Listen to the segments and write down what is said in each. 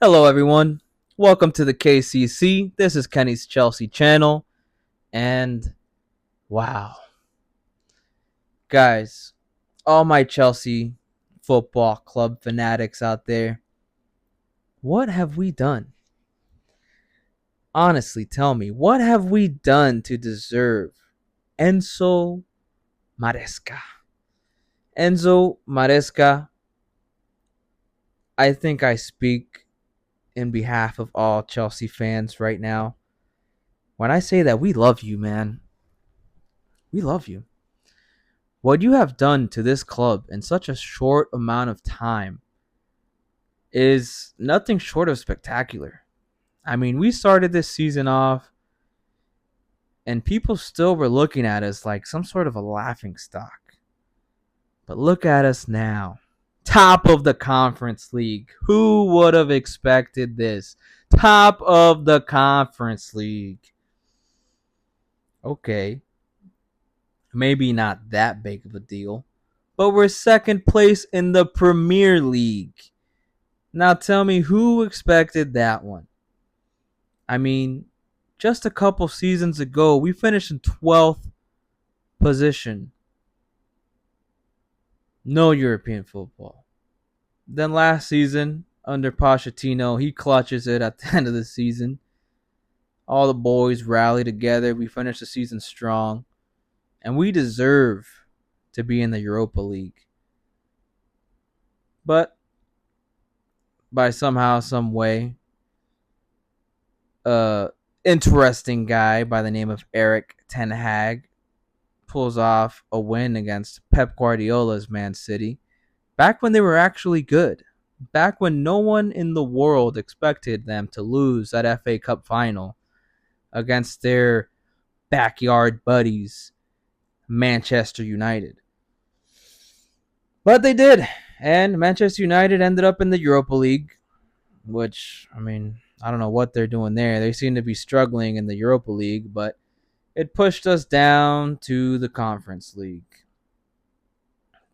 Hello, everyone. Welcome to the KCC. This is Kenny's Chelsea channel. And wow, guys, all my Chelsea football club fanatics out there, what have we done? Honestly, tell me, what have we done to deserve Enzo Maresca? Enzo Maresca, I think I speak in behalf of all Chelsea fans right now when I say that we love you, man. We love you. What you have done to this club in such a short amount of time is nothing short of spectacular. I mean, we started this season off and people still were looking at us like some sort of a laughing stock. But look at us now. Top of the conference league. Who would have expected this? Top of the conference league. Okay, maybe not that big of a deal, but we're second place in the Premier League. Now tell me who expected that one? I mean, just a couple seasons ago, we finished in 12th position. No European football. Then last season, under Pochettino, he clutches it at the end of the season. All the boys rally together. We finish the season strong. And we deserve to be in the Europa League. But by somehow, some way, uh, interesting guy by the name of Eric Ten Hag pulls off a win against Pep Guardiola's Man City back when they were actually good. Back when no one in the world expected them to lose that FA Cup final against their backyard buddies, Manchester United. But they did, and Manchester United ended up in the Europa League, which, I mean, I don't know what they're doing there. They seem to be struggling in the Europa League, but it pushed us down to the Conference League.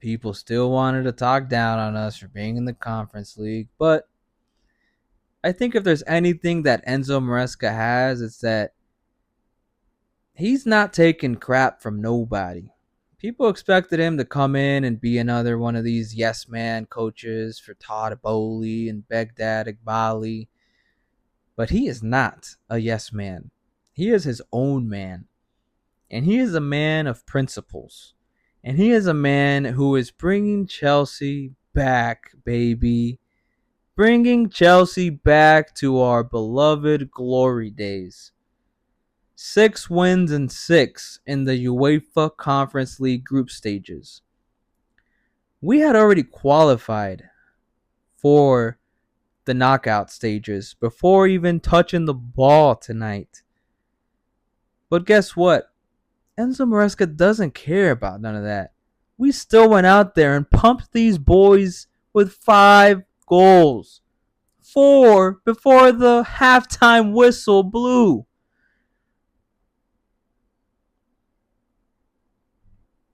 People still wanted to talk down on us for being in the Conference League, but I think if there's anything that Enzo Maresca has, it's that he's not taking crap from nobody. People expected him to come in and be another one of these yes man coaches for Todd Bowley and Begdad Igbali, but he is not a yes man. He is his own man, and he is a man of principles. And he is a man who is bringing Chelsea back, baby. Bringing Chelsea back to our beloved glory days. 6 wins and 6 in the UEFA Conference League group stages. We had already qualified for the knockout stages before even touching the ball tonight. But guess what? Enzo Maresca doesn't care about none of that. We still went out there and pumped these boys with 5 goals. 4 before the halftime whistle blew.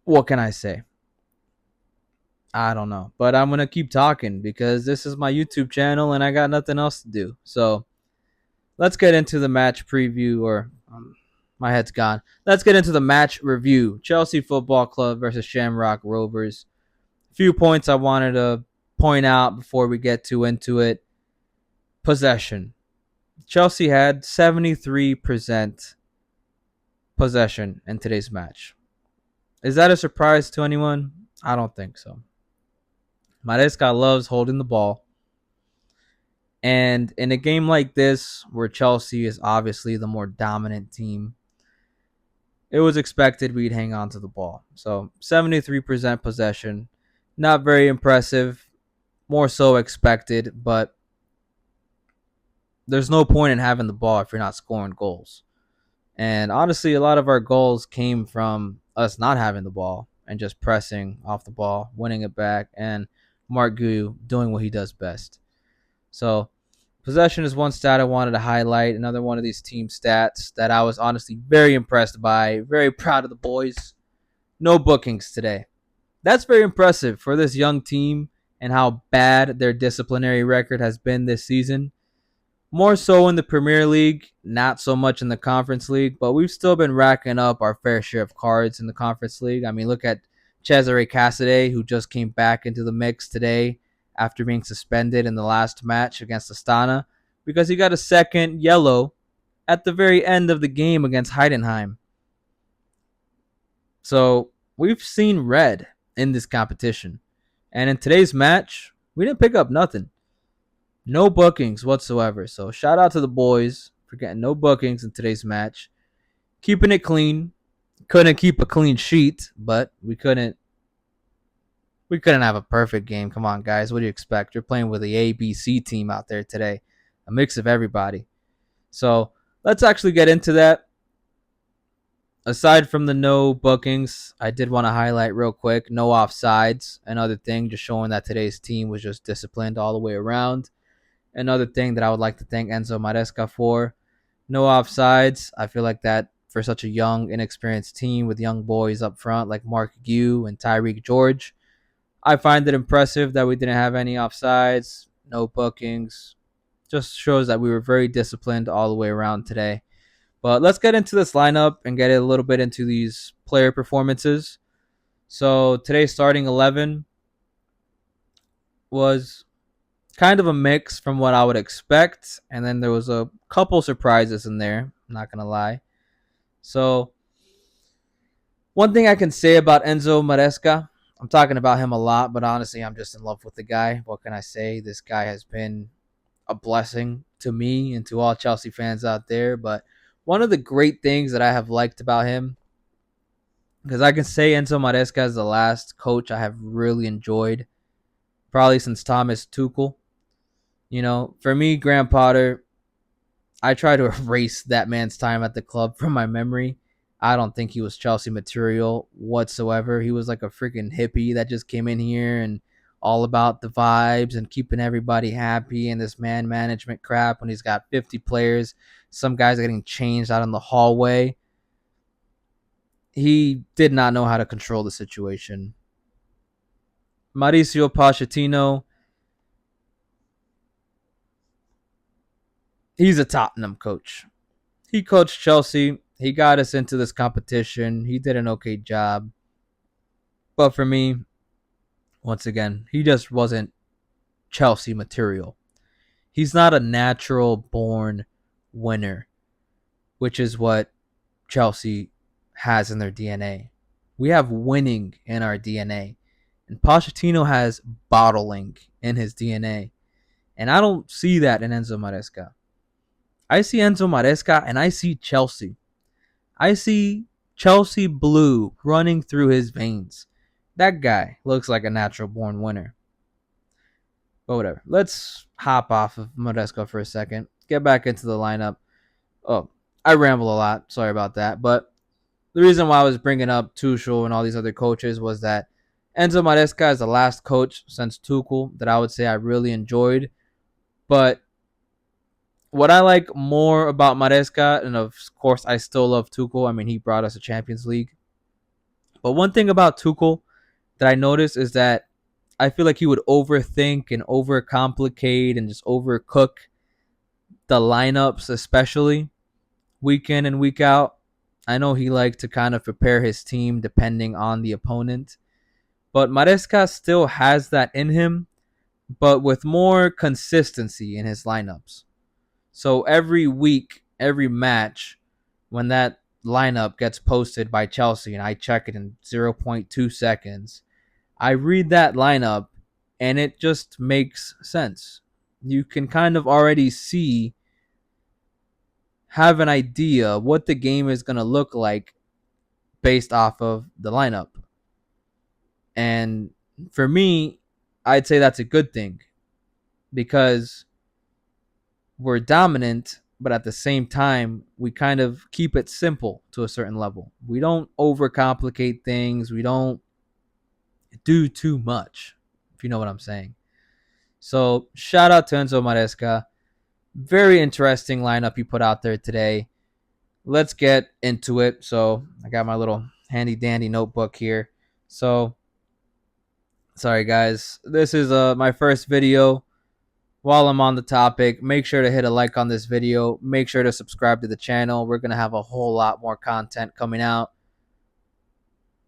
What can I say? I don't know. But I'm going to keep talking because this is my YouTube channel and I got nothing else to do. So let's get into the match preview, or my head's gone. Let's get into the match review. Chelsea Football Club versus Shamrock Rovers. A few points I wanted to point out before we get too into it. Possession. Chelsea had 73% possession in today's match. Is that a surprise to anyone? I don't think so. Maresca loves holding the ball. And in a game like this, where Chelsea is obviously the more dominant team, it was expected we'd hang on to the ball. So 73% possession, not very impressive, more so expected, but there's no point in having the ball if you're not scoring goals. And honestly, a lot of our goals came from us not having the ball and just pressing off the ball, winning it back, and Mark Gu doing what he does best. So possession is one stat I wanted to highlight. Another one of these team stats that I was honestly very impressed by. Very proud of the boys. No bookings today. That's very impressive for this young team and how bad their disciplinary record has been this season. More so in the Premier League, not so much in the Conference League, but we've still been racking up our fair share of cards in the Conference League. I mean, look at Cesare Casadei, who just came back into the mix today after being suspended in the last match against Astana because he got a second yellow at the very end of the game against Heidenheim. So we've seen red in this competition. And in today's match, we didn't pick up nothing. No bookings whatsoever. So shout out to the boys for getting no bookings in today's match. Keeping it clean. Couldn't keep a clean sheet, but we couldn't have a perfect game. Come on, guys. What do you expect? You're playing with the ABC team out there today. A mix of everybody. So let's actually get into that. Aside from the no bookings, I did want to highlight real quick no offsides. Another thing, just showing that today's team was just disciplined all the way around. Another thing that I would like to thank Enzo Maresca for. No offsides. I feel like that for such a young, inexperienced team with young boys up front like Mark Gue and Tyreek George, I find it impressive that we didn't have any offsides, no bookings. Just shows that we were very disciplined all the way around today. But let's get into this lineup and get a little bit into these player performances. So today's starting 11 was kind of a mix from what I would expect. And then there was a couple surprises in there, I'm not going to lie. So one thing I can say about Enzo Maresca, I'm talking about him a lot, but honestly, I'm just in love with the guy. What can I say? This guy has been a blessing to me and to all Chelsea fans out there. But one of the great things that I have liked about him, because I can say Enzo Maresca is the last coach I have really enjoyed, probably since Thomas Tuchel. You know, for me, Graham Potter, I try to erase that man's time at the club from my memory. I don't think he was Chelsea material whatsoever. He was like a freaking hippie that just came in here and all about the vibes and keeping everybody happy and this man management crap when he's got 50 players. Some guys are getting changed out in the hallway. He did not know how to control the situation. Mauricio Pochettino, he's a Tottenham coach. He coached Chelsea. He got us into this competition. He did an okay job. But for me, once again, he just wasn't Chelsea material. He's not a natural born winner, which is what Chelsea has in their DNA. We have winning in our DNA. And Pochettino has bottling in his DNA. And I don't see that in Enzo Maresca. I see Enzo Maresca and I see Chelsea. I see Chelsea blue running through his veins. That guy looks like a natural born winner. But whatever. Let's hop off of Maresca for a second. Get back into the lineup. Oh, I ramble a lot. Sorry about that. But the reason why I was bringing up Tuchel and all these other coaches was that Enzo Maresca is the last coach since Tuchel that I would say I really enjoyed. But what I like more about Maresca, and of course I still love Tuchel. I mean, he brought us a Champions League. But one thing about Tuchel that I noticed is that I feel like he would overthink and overcomplicate and just overcook the lineups, especially week in and week out. I know he liked to kind of prepare his team depending on the opponent. But Maresca still has that in him, but with more consistency in his lineups. So every week, every match, when that lineup gets posted by Chelsea and I check it in zero point 0.2 seconds, I read that lineup and it just makes sense. You can kind of already have an idea what the game is going to look like based off of the lineup. And for me, I'd say that's a good thing because we're dominant, but at the same time, we kind of keep it simple to a certain level. We don't overcomplicate things. We don't do too much, if you know what I'm saying. So shout out to Enzo Maresca. Very interesting lineup you put out there today. Let's get into it. So I got my little handy dandy notebook here. So Sorry, guys. This is my first video. While I'm on the topic, make sure to hit a like on this video. Make sure to subscribe to the channel. We're going to have a whole lot more content coming out.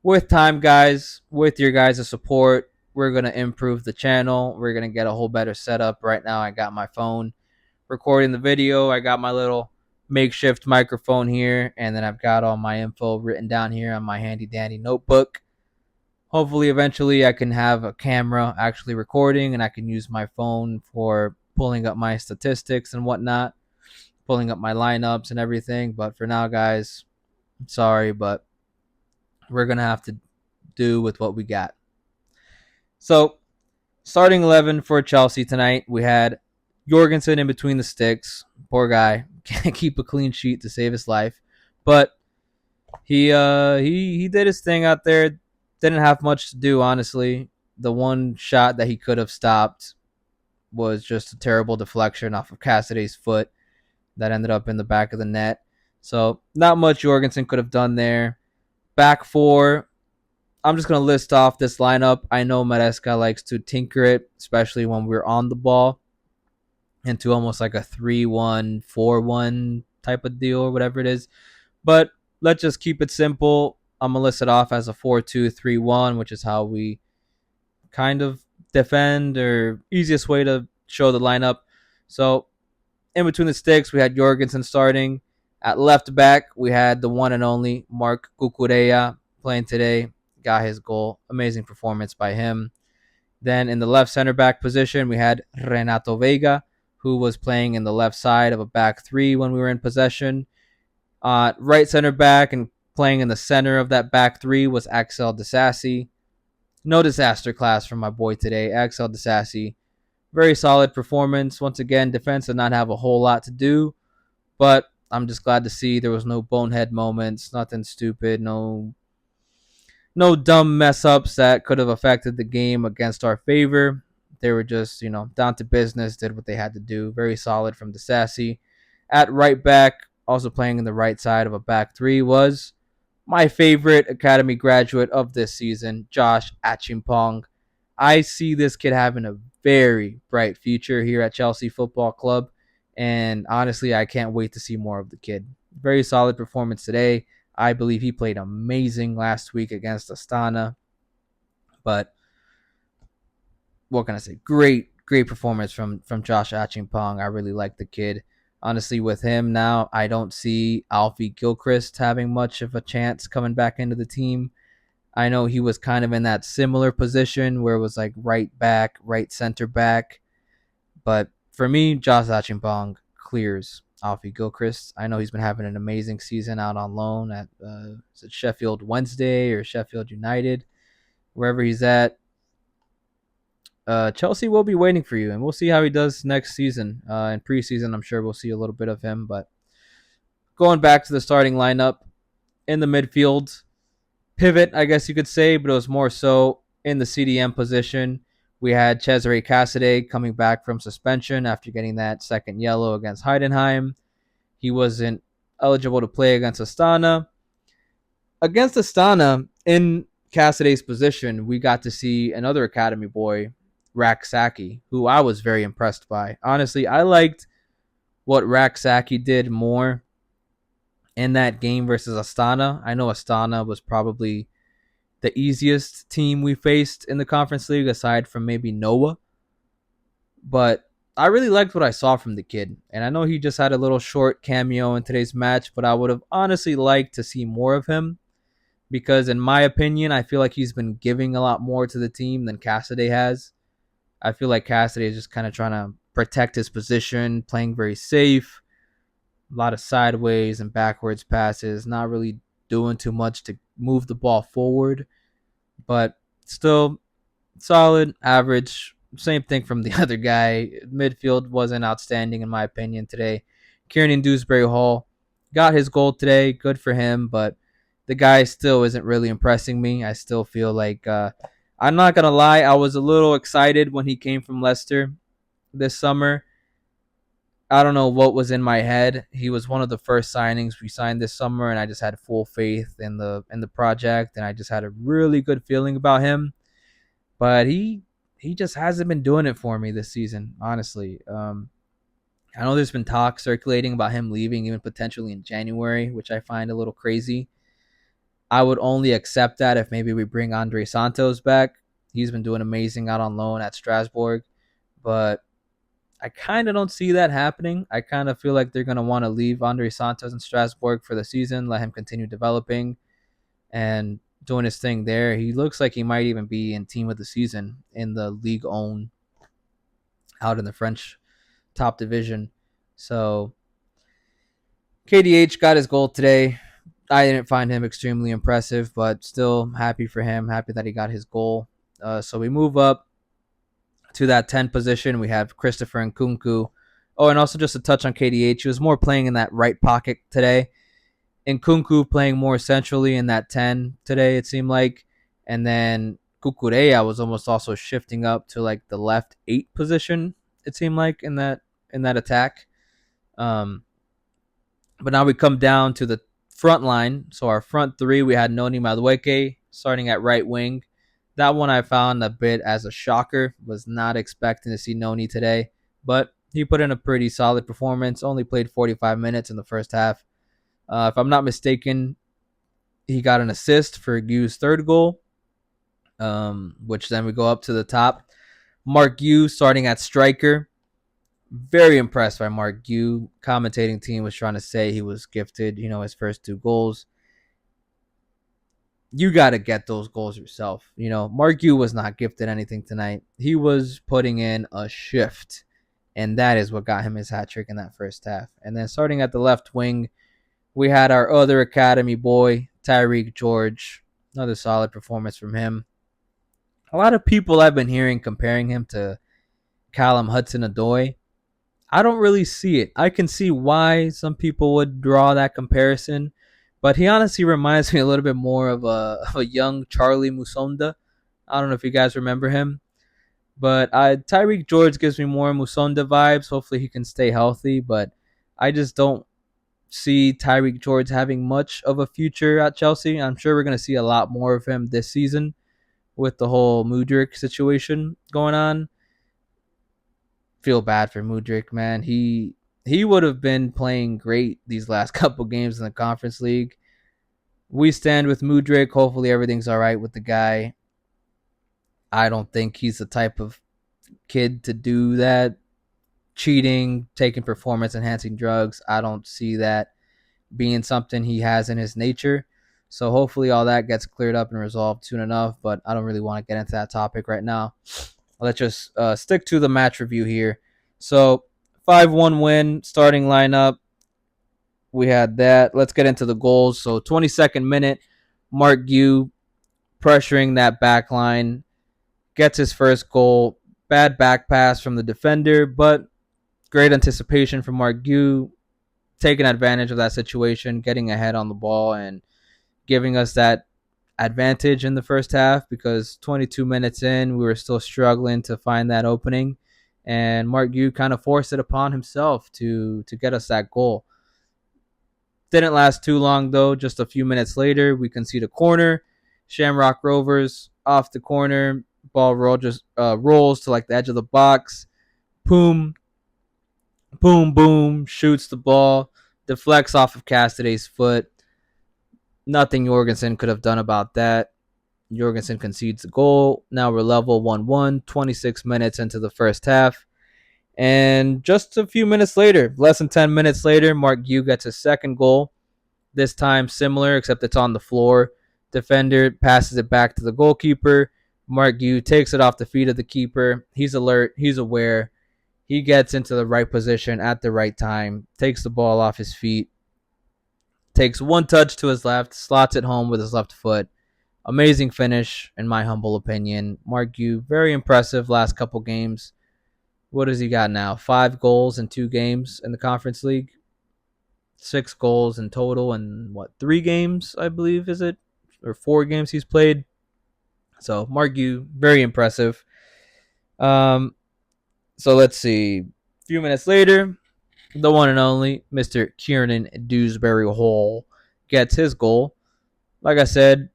With time, guys, with your guys' support, we're going to improve the channel. We're going to get a whole better setup. Right now, I got my phone recording the video. I got my little makeshift microphone here, and then I've got all my info written down here on my handy dandy notebook. Hopefully, eventually, I can have a camera actually recording, and I can use my phone for pulling up my statistics and whatnot, pulling up my lineups and everything. But for now, guys, I'm sorry, but we're going to have to do with what we got. So, starting 11 for Chelsea tonight, we had Jorgensen in between the sticks. Poor guy. Can't keep a clean sheet to save his life. But he did his thing out there. Didn't have much to do, honestly. The one shot that he could have stopped was just a terrible deflection off of Cassidy's foot that ended up in the back of the net. So not much Jorgensen could have done there. Back four, I'm just going to list off this lineup. I know Maresca likes to tinker it, especially when we're on the ball, into almost like a 3-1, 4-1 type of deal or whatever it is. But let's just keep it simple. I'm going to list it off as a 4-2-3-1, which is how we kind of defend, or easiest way to show the lineup. So in between the sticks, we had Jorgensen starting. At left back, we had the one and only Mark Cucurella playing today. Got his goal. Amazing performance by him. Then in the left center back position, we had Renato Vega, who was playing in the left side of a back three when we were in possession. Right center back and playing in the center of that back three was Axel Disasi. No disaster class from my boy today, Axel Disasi. Very solid performance. Once again, defense did not have a whole lot to do, but I'm just glad to see there was no bonehead moments, nothing stupid, no dumb mess ups that could have affected the game against our favor. They were just, down to business, did what they had to do. Very solid from Disasi. At right back, also playing in the right side of a back three, was my favorite academy graduate of this season, Josh Achimpong. I see this kid having a very bright future here at Chelsea Football Club, and honestly, I can't wait to see more of the kid. Very solid performance today. I believe he played amazing last week against Astana, but what can I say? Great performance from Josh Achimpong. I really like the kid. Honestly, with him now, I don't see Alfie Gilchrist having much of a chance coming back into the team. I know he was kind of in that similar position where it was like right back, right center back. But for me, Josh Achimpong clears Alfie Gilchrist. I know he's been having an amazing season out on loan at is it Sheffield Wednesday or Sheffield United, wherever he's at. Chelsea will be waiting for you, and we'll see how he does next season. In preseason, I'm sure we'll see a little bit of him. But going back to the starting lineup, in the midfield, pivot, I guess you could say, but it was more so in the CDM position. We had Cesare Cassidy coming back from suspension after getting that second yellow against Heidenheim. He wasn't eligible to play against Astana. Against Astana, in Cassidy's position, we got to see another academy boy, Raksaki, who I was very impressed by. Honestly, I liked what Raksaki did more in that game versus Astana. I know Astana was probably the easiest team we faced in the Conference League aside from maybe Noah. But I really liked what I saw from the kid. And I know he just had a little short cameo in today's match, but I would have honestly liked to see more of him because, in my opinion, I feel like he's been giving a lot more to the team than Cassidy has. I feel like Cassidy is just kind of trying to protect his position, playing very safe, a lot of sideways and backwards passes, not really doing too much to move the ball forward, but still solid, average. Same thing from the other guy. Midfield wasn't outstanding in my opinion today. Kieran Dewsbury Hall got his goal today. Good for him, but the guy still isn't really impressing me. I still feel like I'm not gonna lie. I was a little excited when he came from Leicester this summer. I don't know what was in my head. He was one of the first signings we signed this summer, and I just had full faith in the project, and I just had a really good feeling about him. but he just hasn't been doing it for me this season, honestly. I know there's been talk circulating about him leaving even potentially in January, which I find a little crazy. I would only accept that if maybe we bring Andre Santos back. He's been doing amazing out on loan at Strasbourg, but I kind of don't see that happening. I kind of feel like they're going to want to leave Andre Santos in Strasbourg for the season, let him continue developing and doing his thing there. He looks like he might even be in team of the season in the league own out in the French top division. So KDH got his goal today. I didn't find him extremely impressive, but still happy for him. Happy that he got his goal. So we move up to that 10 position. We have Christopher Nkunku. Oh, and also just a touch on KDH. He was more playing in that right pocket today. Nkunku playing more centrally in that 10 today, it seemed like. And then Kukureya was almost also shifting up to like the left 8 position, it seemed like, in that attack. But now we come down to the front line. So our front three, we had Noni Madueke starting at right wing. That one I found a bit as a shocker. Was not expecting to see Noni today, but he put in a pretty solid performance. Only played 45 minutes in the first half. If I'm not mistaken, he got an assist for Gu's third goal, which then we go up to the top. Mark Gu starting at striker. Very impressed by Mark Gu. Commentating team was trying to say he was gifted, his first 2 goals. You got to get those goals yourself. Mark Gu was not gifted anything tonight. He was putting in a shift, and that is what got him his hat trick in that first half. And then starting at the left wing, we had our other academy boy, Tyreek George. Another solid performance from him. A lot of people I've been hearing comparing him to Callum Hudson-Odoi. I don't really see it. I can see why some people would draw that comparison, but he honestly reminds me a little bit more of a young Charlie Musonda. I don't know if you guys remember him, but Tyreek George gives me more Musonda vibes. Hopefully he can stay healthy, but I just don't see Tyreek George having much of a future at Chelsea. I'm sure we're going to see a lot more of him this season with the whole Mudryk situation going on. Feel bad for Mudryk, man. He would have been playing great these last couple games in the Conference League. We stand with Mudryk. Hopefully everything's all right with the guy. I don't think he's the type of kid to do that. Cheating, taking performance enhancing drugs. I don't see that being something he has in his nature. So hopefully all that gets cleared up and resolved soon enough, but I don't really want to get into that topic right now. Let's just stick to the match review here. So 5-1 win, starting lineup. We had that. Let's get into the goals. So 22nd minute, Mark Gu pressuring that back line, gets his first goal. Bad back pass from the defender, but great anticipation from Mark Gu, taking advantage of that situation, getting ahead on the ball, and giving us that advantage in the first half, because 22 minutes in, we were still struggling to find that opening. And Mark Gu kind of forced it upon himself to get us that goal. Didn't last too long, though. Just a few minutes later, we concede a corner. Shamrock Rovers off the corner. Ball rolls to like the edge of the box. Boom, boom, boom. Shoots the ball. Deflects off of Castaday's foot. Nothing Jorgensen could have done about that. Jorgensen concedes the goal. Now we're level 1-1, 26 minutes into the first half. And just a few minutes later, less than 10 minutes later, Mark Gu gets his second goal. This time similar, except it's on the floor. Defender passes it back to the goalkeeper. Mark Gu takes it off the feet of the keeper. He's alert. He's aware. He gets into the right position at the right time, takes the ball off his feet, takes one touch to his left, slots it home with his left foot. Amazing finish, in my humble opinion. Mark Gu, very impressive last couple games. What has he got now? 5 goals in 2 games in the Conference League. 6 goals in total in, 3 games, I believe, is it? Or 4 games he's played. So, Mark Gu, very impressive. So, let's see. A few minutes later, the one and only Mr. Kieran Dewsbury Hall gets his goal. Like I said,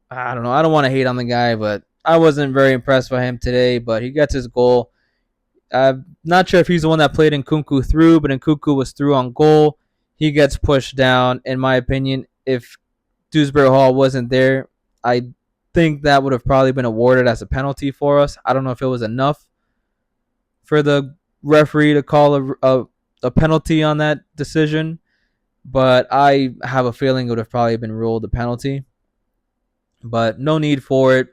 I don't know. I don't want to hate on the guy, but I wasn't very impressed by him today, but he gets his goal. I'm not sure if he's the one that played Nkunku through, but Nkunku was through on goal. He gets pushed down. In my opinion, if Dewsbury Hall wasn't there, I think that would have probably been awarded as a penalty for us. I don't know if it was enough for the referee to call a penalty on that decision, but I have a feeling it would have probably been ruled a penalty. But no need for it.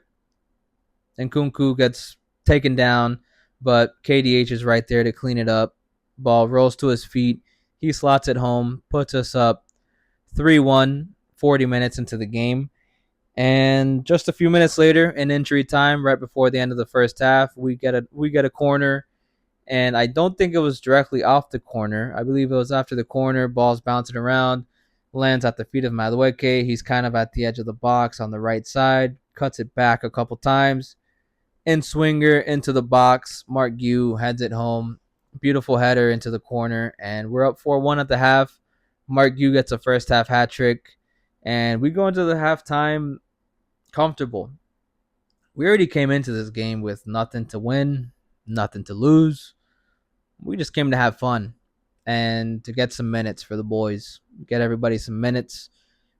Nkunku gets taken down, but KDH is right there to clean it up. Ball rolls to his feet. He slots it home, puts us up 3-1, 40 minutes into the game. And just a few minutes later, in injury time, right before the end of the first half, we get a corner, and I don't think it was directly off the corner. I believe it was after the corner. Ball's bouncing around, lands at the feet of Madueke. He's kind of at the edge of the box on the right side, cuts it back a couple times, in swinger into the box. Mark Gu heads it home. Beautiful header into the corner, and we're up 4-1 at the half. Mark Gu gets a first half hat trick, and we go into the halftime comfortable. We already came into this game with nothing to win, nothing to lose. We just came to have fun and to get some minutes for the boys, get everybody some minutes.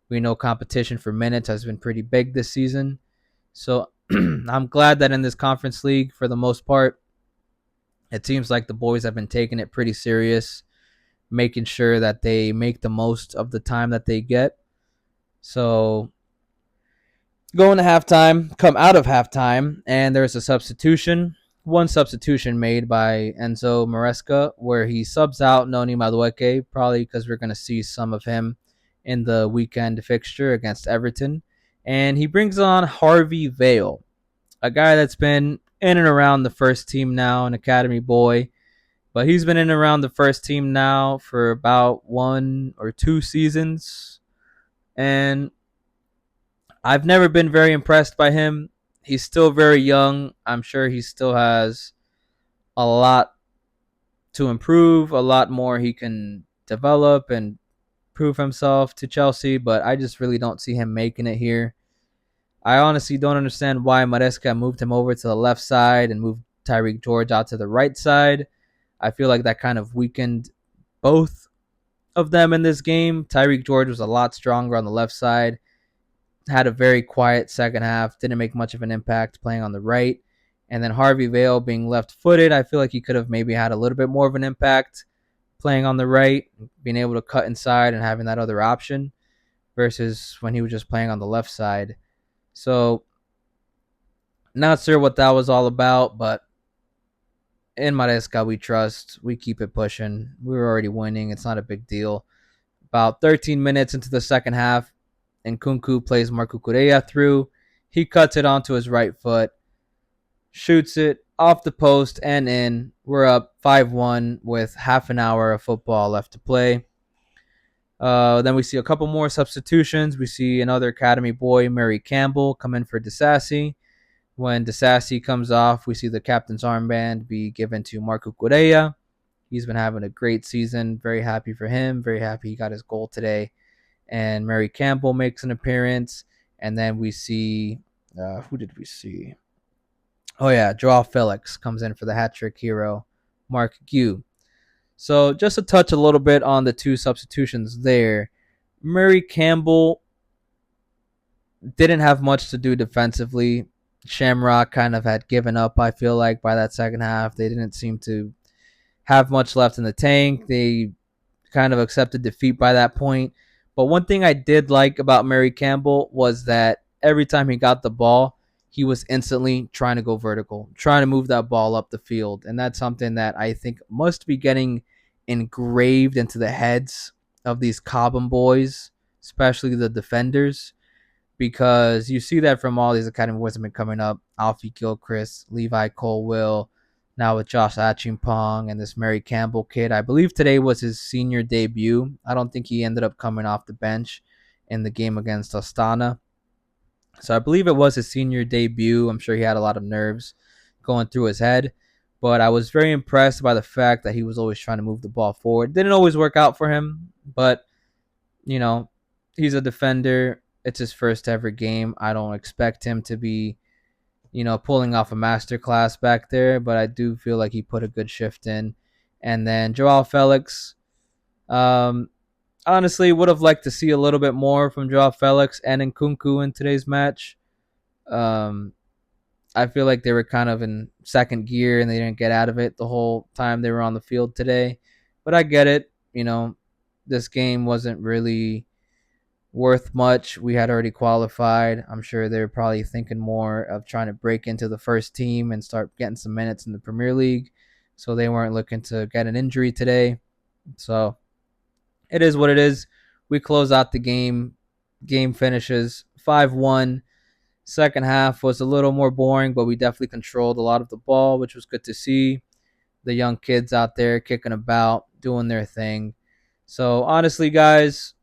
We know competition for minutes has been pretty big this season. So I'm glad that in this conference league, for the most part, it seems like the boys have been taking it pretty serious, making sure that they make the most of the time that they get. So going to halftime, come out of halftime, and there's a substitution. One substitution made by Enzo Maresca, where he subs out Noni Madueke, probably because we're going to see some of him in the weekend fixture against Everton. And he brings on Harvey Vale, a guy that's been in and around the first team now, an academy boy. But he's been in and around the first team now for about 1 or 2 seasons. And I've never been very impressed by him. He's still very young. I'm sure he still has a lot to improve, a lot more he can develop and prove himself to Chelsea, but I just really don't see him making it here. I honestly don't understand why Maresca moved him over to the left side and moved Tyreek George out to the right side. I feel like that kind of weakened both of them in this game. Tyreek George was a lot stronger on the left side, had a very quiet second half, didn't make much of an impact playing on the right. And then Harvey Vale being left footed, I feel like he could have maybe had a little bit more of an impact playing on the right, being able to cut inside and having that other option versus when he was just playing on the left side. So, not sure what that was all about, but in Maresca we trust. We keep it pushing. We were already winning. It's not a big deal. About 13 minutes into the second half, and Nkunku plays Marco Correa through. He cuts it onto his right foot, shoots it off the post and in. We're up 5-1 with half an hour of football left to play. Then we see a couple more substitutions. We see another academy boy, Murray Campbell, come in for Disasi. When Disasi comes off, we see the captain's armband be given to Marco Correa. He's been having a great season. Very happy for him. Very happy he got his goal today. And Murray Campbell makes an appearance. And then we see, who did we see? Oh, yeah, Joao Felix comes in for the hat-trick hero, Mark Gu. So just to touch a little bit on the two substitutions there, Murray Campbell didn't have much to do defensively. Shamrock kind of had given up, I feel like, by that second half. They didn't seem to have much left in the tank. They kind of accepted defeat by that point. But one thing I did like about Murray Campbell was that every time he got the ball, he was instantly trying to go vertical, trying to move that ball up the field. And that's something that I think must be getting engraved into the heads of these Cobham boys, especially the defenders, because you see that from all these academy boys that have been coming up. Alfie Gilchrist, Levi Colwill, now with Josh Achimpong and this Murray Campbell kid. I believe today was his senior debut. I don't think he ended up coming off the bench in the game against Astana. So I believe it was his senior debut. I'm sure he had a lot of nerves going through his head. But I was very impressed by the fact that he was always trying to move the ball forward. Didn't always work out for him, but, you know, he's a defender. It's his first ever game. I don't expect him to be pulling off a masterclass back there, but I do feel like he put a good shift in. And then Joao Felix, um, honestly, would have liked to see a little bit more from Joao Felix and Nkunku in today's match. Um, I feel like they were kind of in second gear and they didn't get out of it the whole time they were on the field today. But I get it. This game wasn't really worth much. We had already qualified. I'm sure they're probably thinking more of trying to break into the first team and start getting some minutes in the Premier League. So they weren't looking to get an injury today. So it is what it is. We close out the game. Game finishes 5-1. Second half was a little more boring, but we definitely controlled a lot of the ball, which was good to see. The young kids out there kicking about, doing their thing. So honestly, guys,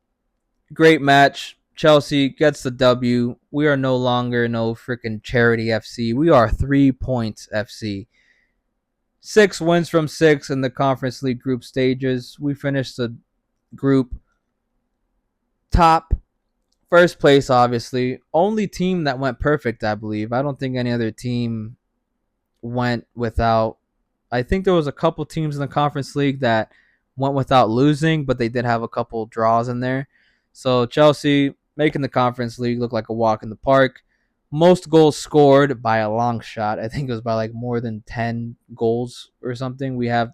great match. Chelsea gets the W. We are no longer no freaking charity FC. We are 3 points FC. 6 wins from 6 in the Conference League group stages. We finished the group top. First place, obviously. Only team that went perfect, I believe. I don't think any other team went without. I think there was a couple teams in the Conference League that went without losing, but they did have a couple draws in there. So Chelsea making the Conference League look like a walk in the park. Most goals scored by a long shot. I think it was by like more than 10 goals or something. We have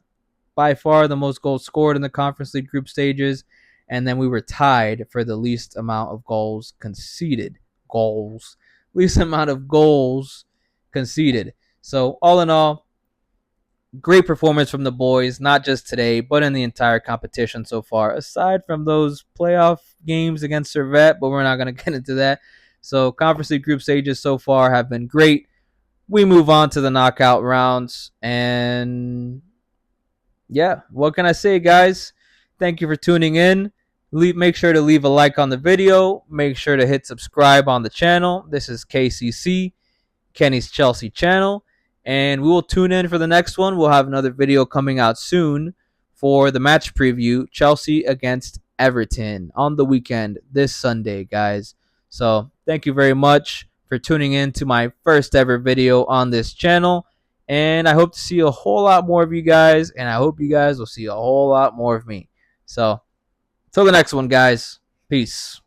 by far the most goals scored in the Conference League group stages. And then we were tied for the least amount of goals conceded. Least amount of goals conceded. So, all in all, great performance from the boys, not just today, but in the entire competition so far, aside from those playoff games against Servette, but we're not going to get into that. So, Conference League group stages so far have been great. We move on to the knockout rounds, and yeah, what can I say, guys? Thank you for tuning in. Make sure to leave a like on the video. Make sure to hit subscribe on the channel. This is KCC, Kenny's Chelsea channel. And we will tune in for the next one. We'll have another video coming out soon for the match preview, Chelsea against Everton on the weekend this Sunday, guys. So thank you very much for tuning in to my first ever video on this channel. And I hope to see a whole lot more of you guys. And I hope you guys will see a whole lot more of me. So till the next one, guys. Peace.